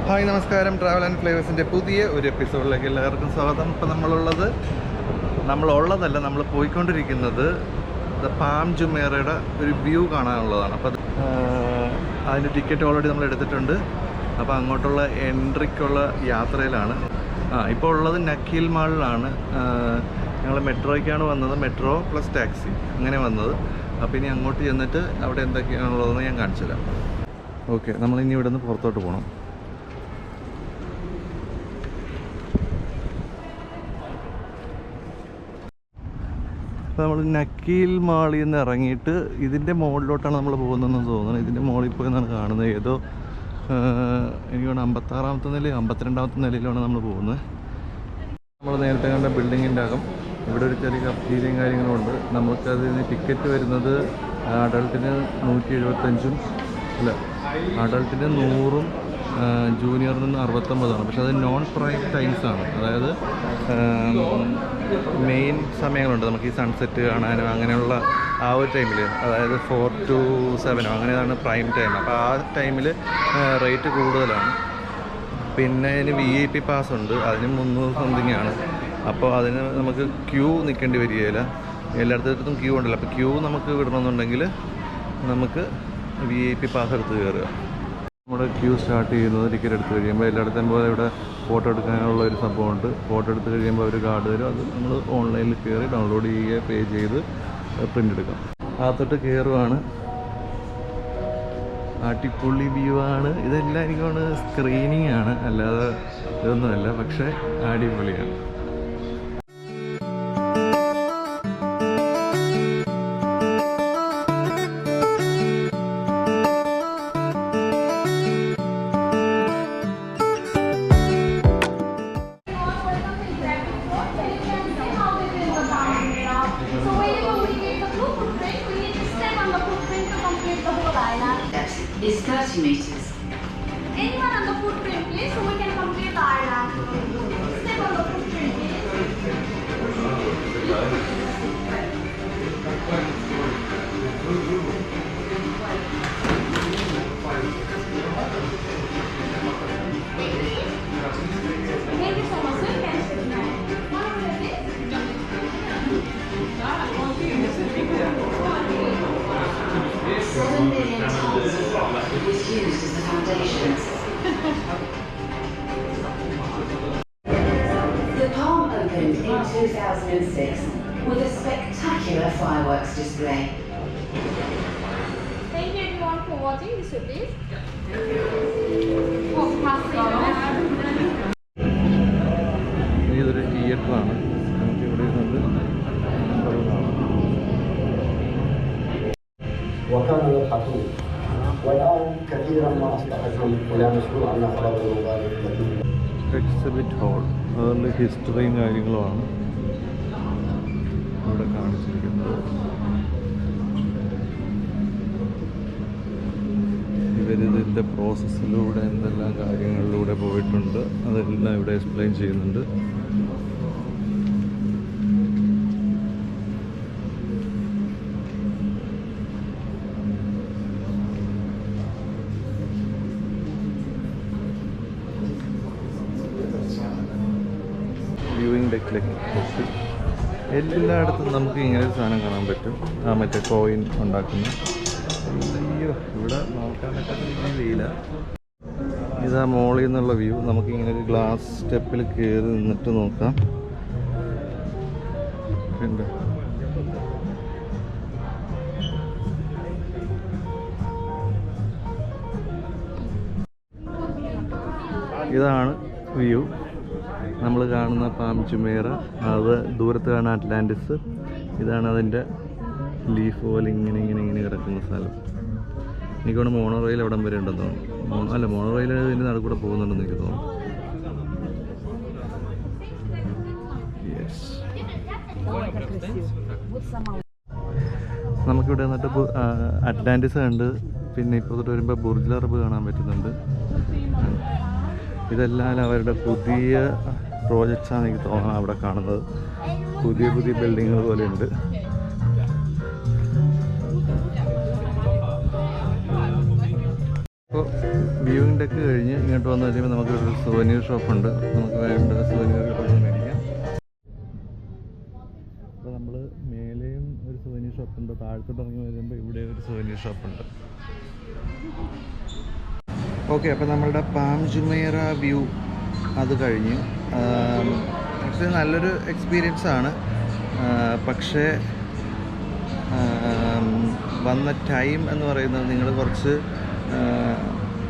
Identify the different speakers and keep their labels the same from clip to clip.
Speaker 1: Hi നമസ്കാരം. Travel and ഫ്ലേവേഴ്സിൻ്റെ പുതിയ ഒരു എപ്പിസോഡിലേക്ക് എല്ലാവർക്കും സ്വാഗതം. ഇപ്പോൾ നമ്മൾ പോയിക്കൊണ്ടിരിക്കുന്നത് പാം ജുമേറയുടെ ഒരു വ്യൂ കാണാനുള്ളതാണ്. അപ്പോൾ അതിൻ്റെ ടിക്കറ്റ് ഓൾറെഡി നമ്മൾ എടുത്തിട്ടുണ്ട്. അപ്പോൾ അങ്ങോട്ടുള്ള എൻട്രിക്കുള്ള യാത്രയിലാണ്. ഇപ്പോൾ ഉള്ളത് നക്കീൽ മാളിലാണ്. ഞങ്ങൾ മെട്രോയ്ക്കാണ് വന്നത്, മെട്രോ പ്ലസ് ടാക്സി അങ്ങനെ വന്നത്. അപ്പോൾ ഇനി അങ്ങോട്ട് ചെന്നിട്ട് അവിടെ എന്തൊക്കെയാണുള്ളതെന്ന് ഞാൻ കാണിച്ചു തരാം. ഓക്കെ, നമ്മളിനി ഇവിടെ നിന്ന് പുറത്തോട്ട് പോകണം. അപ്പോൾ നമ്മൾ നക്കീൽ മാളിൽ നിന്ന് ഇറങ്ങിയിട്ട് ഇതിൻ്റെ മുകളിലോട്ടാണ് നമ്മൾ പോകുന്നതെന്ന് തോന്നുന്നത്. ഇതിൻ്റെ മുകളിൽ പോയി എന്നാണ് കാണുന്നത്. ഏതോ എനിക്ക് തോന്നുന്നു 56ാമത്തെ നിലയിൽ 52ാമത്തെ നിലയിലാണ് നമ്മൾ പോകുന്നത്. നമ്മൾ നേരത്തെ കണ്ട ബിൽഡിങ്ങിൻ്റെ അകം ഇവിടെ ഒരു ചെറിയ കഫ്റ്റീരിയയും കാര്യങ്ങളും ഉണ്ട്. നമുക്കതിന് ടിക്കറ്റ് വരുന്നത് അഡൾട്ടിന് 175 അല്ല, അഡൾട്ടിന് 100 ജൂനിയറിന് 69ആണ്. പക്ഷെ അത് നോൺ പ്രൈം ടൈംസാണ്. അതായത് മെയിൻ സമയങ്ങളുണ്ട് നമുക്ക് ഈ സൺസെറ്റ് കാണാനോ അങ്ങനെയുള്ള ആ ഒരു ടൈമിൽ, അതായത് 4 to 7 അങ്ങനെയാണ് പ്രൈം ടൈം. അപ്പോൾ ആ ടൈമിൽ റേറ്റ് കൂടുതലാണ്. പിന്നെ അതിന് VIP പാസ് ഉണ്ട്, അതിന് 300 സംതിങ് ആണ്. അപ്പോൾ അതിന് നമുക്ക് ക്യൂ നിൽക്കേണ്ടി വരികയില്ല. എല്ലായിടത്തും ക്യൂ ഉണ്ടല്ലോ. അപ്പോൾ ക്യൂ നമുക്ക് വിടണമെന്നുണ്ടെങ്കിൽ നമുക്ക് VIP പാസ് എടുത്ത് കയറുക. നമ്മുടെ ക്യൂ സ്റ്റാർട്ട് ചെയ്യുന്നത് ടിക്കറ്റ് എടുത്ത് കഴിയുമ്പോൾ എല്ലായിടത്തും പോലെ ഇവിടെ ഫോട്ടോ എടുക്കാനുള്ള ഒരു സംഭവമുണ്ട്. ഫോട്ടോ എടുത്ത് കഴിയുമ്പോൾ ഒരു കാർഡ് തരും. അത് നമ്മൾ ഓൺലൈനിൽ കയറി ഡൗൺലോഡ് ചെയ്യുക, പേ ചെയ്ത് പ്രിൻ്റ് എടുക്കാം. അകത്തോട്ട് കയറുവാണ്. അടിപൊളി വ്യൂ ആണ്. ഇതെല്ലാം എനിക്കാണ് സ്ക്രീനിങ് ആണ്, അല്ലാതെ ഇതൊന്നുമല്ല. പക്ഷേ അടിപൊളിയാണ്.
Speaker 2: Is 30 meters.
Speaker 3: Anyone on the footprint, please, so we can complete the island. Step on the footprint, please. Thank you so much, sir. Can you sit down? One over there, please.
Speaker 2: 7 million tons of rock was used as the foundations. The Palm opened in 2006 with a spectacular fireworks display.
Speaker 3: Thank you everyone for watching this video, please. Oh, passing.
Speaker 1: ഇതൊരു തിയേറ്ററാണ്. നമുക്ക് ഇവിടെ ഇരുന്നത്
Speaker 4: وكانوا يضحكون والآن كثيرا ما أصبحتهم ولا مسؤول عن أخلاق المبالغ التي
Speaker 1: exhibit hall. അതുകൊണ്ട് ഹിസ്റ്ററിയും കാര്യങ്ങളുമാണ് ഇവിടെ കാണിച്ചിരിക്കുന്നത്. ഇവരിതിൻ്റെ പ്രോസസ്സിലൂടെ എന്തെല്ലാം കാര്യങ്ങളിലൂടെ പോയിട്ടുണ്ട് അതെല്ലാം ഇവിടെ എക്സ്പ്ലെയിൻ ചെയ്യുന്നുണ്ട്. വ്യൂയിങ് ഡെക്കിലേക്ക് എല്ലായിടത്തും നമുക്ക് ഇങ്ങനെ ഒരു സാധനം കാണാൻ പറ്റും. മറ്റേ കോയിൻ ഉണ്ടാക്കുന്ന. അയ്യോ, ഇവിടെ നോക്കാൻ പറ്റാത്ത രീതിയിലില്ല. ഇതാ മോളിൽ നിന്നുള്ള വ്യൂ. നമുക്കിങ്ങനെ ഒരു ഗ്ലാസ് സ്റ്റെപ്പിൽ കയറി നിന്നിട്ട് നോക്കാം. ഉണ്ട്. ഇതാണ് വ്യൂ. നമ്മൾ കാണുന്ന പാം ജുമേറ, അത് ദൂരത്ത് കാണുന്ന അറ്റ്ലാന്റിസ്. ഇതാണ് അതിൻ്റെ ലീഫ് പോലെ ഇങ്ങനെ കിടക്കുന്ന സ്ഥലം. എനിക്കാണ് മോണോ റെയിൽ എവിടം വരെ ഉണ്ടെന്ന് തോന്നുന്നു. അല്ല, മോണോ റെയിൽ ഇതിൻ്റെ നടുക്കൂടെ പോകുന്നുണ്ടെന്ന് എനിക്ക് തോന്നുന്നു. യെസ്, നമുക്കിവിടെ വന്നിട്ട് അറ്റ്ലാന്റിസ് കണ്ട്, പിന്നെ ഇപ്പോൾ തൊട്ട് വരുമ്പോൾ ബുർജ് അറബ് കാണാൻ പറ്റുന്നുണ്ട്. ഇതെല്ലാം അവരുടെ പുതിയ പ്രോജക്ട്സാണ് എനിക്ക് തോന്നുന്നത് അവിടെ കാണുന്നത്. പുതിയ ബിൽഡിങ്ങുകൾ പോലെ ഉണ്ട്. അപ്പോൾ വ്യൂയിങ് ഡെക്ക് കഴിഞ്ഞ് ഇങ്ങോട്ട് വന്നു കഴിയുമ്പോൾ നമുക്കൊരു സുവനീർ ഷോപ്പുണ്ട്. നമുക്ക് വേണ്ട സുവനീറുകളൊക്കെ മേടിക്കാം. അപ്പോൾ നമ്മൾ മേലെയും ഒരു സുവനീർ ഷോപ്പുണ്ട്, താഴത്തോട്ട് ഇറങ്ങി വരുമ്പോൾ ഇവിടെ ഒരു സുവനീർ ഷോപ്പുണ്ട്. ഓക്കെ, അപ്പോൾ നമ്മളുടെ പാം ജുമൈറ വ്യൂ അത് കഴിഞ്ഞു. ആക്ച്വലി നല്ലൊരു എക്സ്പീരിയൻസ് ആണ്. പക്ഷേ വന്ന ടൈം എന്ന് പറയുന്നത് നിങ്ങൾ കുറച്ച്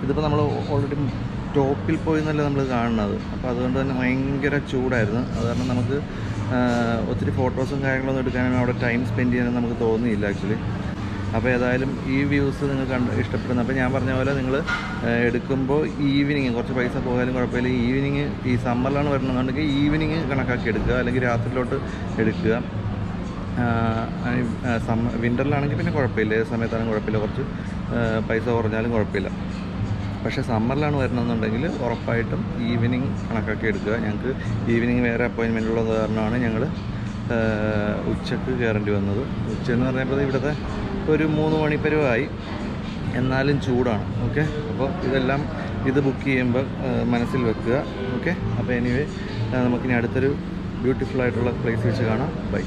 Speaker 1: ഇതിപ്പോൾ നമ്മൾ ഓൾറെഡി ടോപ്പിൽ പോയി എന്നല്ല നമ്മൾ കാണുന്നത്. അപ്പോൾ അതുകൊണ്ട് തന്നെ ഭയങ്കര ചൂടായിരുന്നു. അത് കാരണം നമുക്ക് ഒത്തിരി ഫോട്ടോസും കാര്യങ്ങളൊന്നും എടുക്കാനും അവിടെ ടൈം സ്പെൻഡ് ചെയ്യാനും നമുക്ക് തോന്നിയില്ല ആക്ച്വലി. അപ്പോൾ ഏതായാലും ഈ വ്യൂസ് നിങ്ങൾക്ക് ഇഷ്ടപ്പെടുന്നു. അപ്പോൾ ഞാൻ പറഞ്ഞ പോലെ നിങ്ങൾ എടുക്കുമ്പോൾ ഈവനിങ് കുറച്ച് പൈസ പോയാലും കുഴപ്പമില്ല. ഈവനിങ് ഈ സമ്മറിലാണ് വരണമെന്നുണ്ടെങ്കിൽ ഈവനിങ് കണക്കാക്കി എടുക്കുക, അല്ലെങ്കിൽ രാത്രിയിലോട്ട് എടുക്കുക. വിൻ്ററിലാണെങ്കിൽ പിന്നെ കുഴപ്പമില്ല, ഏത് സമയത്താണെങ്കിൽ കുഴപ്പമില്ല, കുറച്ച് പൈസ കുറഞ്ഞാലും കുഴപ്പമില്ല. പക്ഷേ സമ്മറിലാണ് വരണമെന്നുണ്ടെങ്കിൽ ഉറപ്പായിട്ടും ഈവനിങ് കണക്കാക്കി എടുക്കുക. ഞങ്ങൾക്ക് ഈവനിങ് വേറെ അപ്പോയിൻമെൻ്റ് ഉള്ളത് കാരണമാണ് ഞങ്ങൾ ഉച്ചക്ക് കയറേണ്ടി വന്നത്. ഉച്ചയെന്ന് പറയുമ്പോൾ ഇവിടുത്തെ ഒരു 3 മണിപ്പരുവായി, എന്നാലും ചൂടാണ്. ഓക്കെ, അപ്പോൾ ഇതെല്ലാം ഇത് ബുക്ക് ചെയ്യുമ്പോൾ മനസ്സിൽ വെക്കുക. ഓക്കെ, അപ്പോൾ എനിവേ നമുക്കിനി അടുത്തൊരു ബ്യൂട്ടിഫുൾ ആയിട്ടുള്ള പ്ലേസ് വെച്ച് കാണാം. ബൈ.